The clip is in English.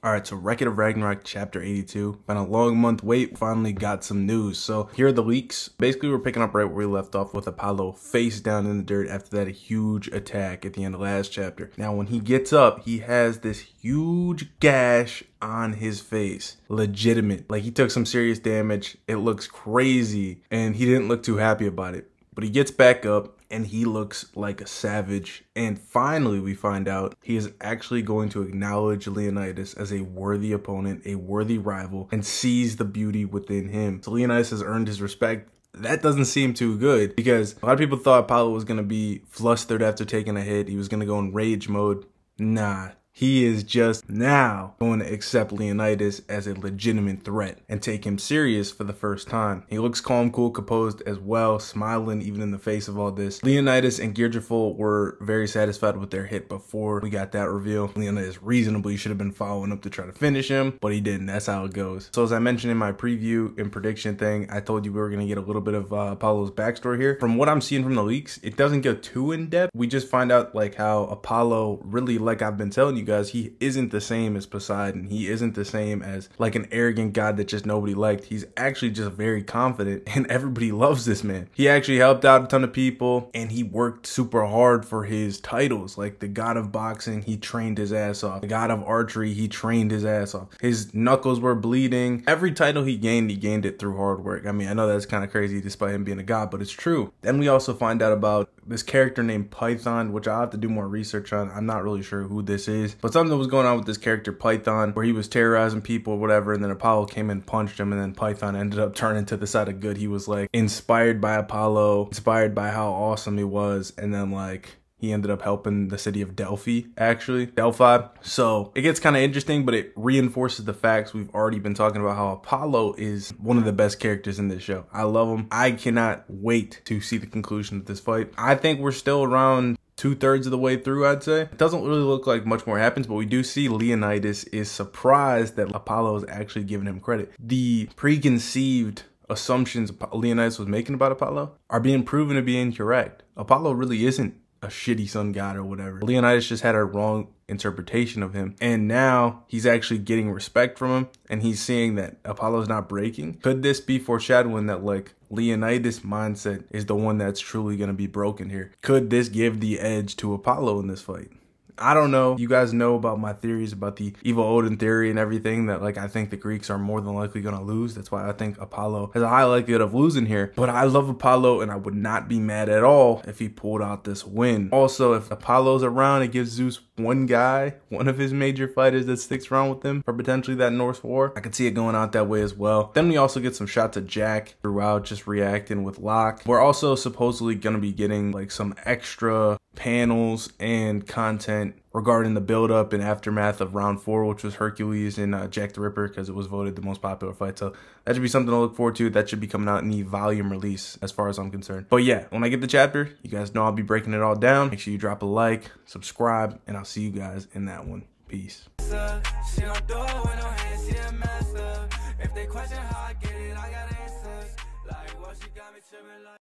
Alright, so Wreck-It of Ragnarok chapter 82. Been a long month wait, finally got some news. So here are the leaks. Basically, we're picking up right where we left off with Apollo face down in the dirt after that huge attack at the end of last chapter. Now, when he gets up, he has this huge gash on his face. Legitimate. Like, he took some serious damage. It looks crazy, and he didn't look too happy about it. But he gets back up, and he looks like a savage. And finally, we find out he is actually going to acknowledge Leonidas as a worthy opponent, a worthy rival, and sees the beauty within him. So Leonidas has earned his respect. That doesn't seem too good, because a lot of people thought Apollo was going to be flustered after taking a hit. He was going to go in rage mode. Nah. He is just now going to accept Leonidas as a legitimate threat and take him serious for the first time. He looks calm, cool, composed as well, smiling even in the face of all this. Leonidas and Gearful were very satisfied with their hit before we got that reveal. Leonidas reasonably should have been following up to try to finish him, but he didn't. That's how it goes. So as I mentioned in my preview and prediction thing, I told you we were going to get a little bit of Apollo's backstory here. From what I'm seeing from the leaks, it doesn't go too in depth. We just find out like how Apollo really, like I've been telling you guys, he isn't the same as Poseidon. He isn't the same as like an arrogant god that just nobody liked. He's actually just very confident, and everybody loves this man. He actually helped out a ton of people, and he worked super hard for his titles. Like the god of boxing, he trained his ass off. The god of archery, he trained his ass off. His knuckles were bleeding. Every title he gained it through hard work. I mean, I know that's kind of crazy despite him being a god, but it's true. Then we also find out about this character named Python, which I'll have to do more research on. I'm not really sure who this is, but something was going on with this character Python where he was terrorizing people or whatever, and then Apollo came and punched him, and then Python ended up turning to the side of good. He was like inspired by Apollo, inspired by how awesome he was, and then like he ended up helping the city of Delphi. So it gets kind of interesting, but it reinforces the facts we've already been talking about, how Apollo is one of the best characters in this show. I love him. I cannot wait to see the conclusion of this fight. I think we're still around 2/3 of the way through, I'd say. It doesn't really look like much more happens, but we do see Leonidas is surprised that Apollo is actually giving him credit. The preconceived assumptions Leonidas was making about Apollo are being proven to be incorrect. Apollo really isn't a shitty sun god or whatever. Leonidas just had a wrong interpretation of him, and now he's actually getting respect from him, and he's seeing that Apollo's not breaking. Could this be foreshadowing that like Leonidas' mindset is the one that's truly going to be broken here? Could this give the edge to Apollo in this fight? I don't know. You guys know about my theories about the evil Odin theory and everything, that like I think the Greeks are more than likely going to lose. That's why I think Apollo has a high likelihood of losing here. But I love Apollo, and I would not be mad at all if he pulled out this win. Also, if Apollo's around, it gives Zeus one guy, one of his major fighters that sticks around with him for potentially that Norse war. I could see it going out that way as well. Then we also get some shots of Jack throughout, just reacting with Locke. We're also supposedly going to be getting like some extra panels and content regarding the build-up and aftermath of round 4, which was Hercules and Jack the Ripper, because it was voted the most popular fight. So that should be something to look forward to. That should be coming out in the volume release as far as I'm concerned. But yeah, when I get the chapter, you guys know I'll be breaking it all down. Make sure you drop a like, subscribe, and I'll see you guys in that one. Peace.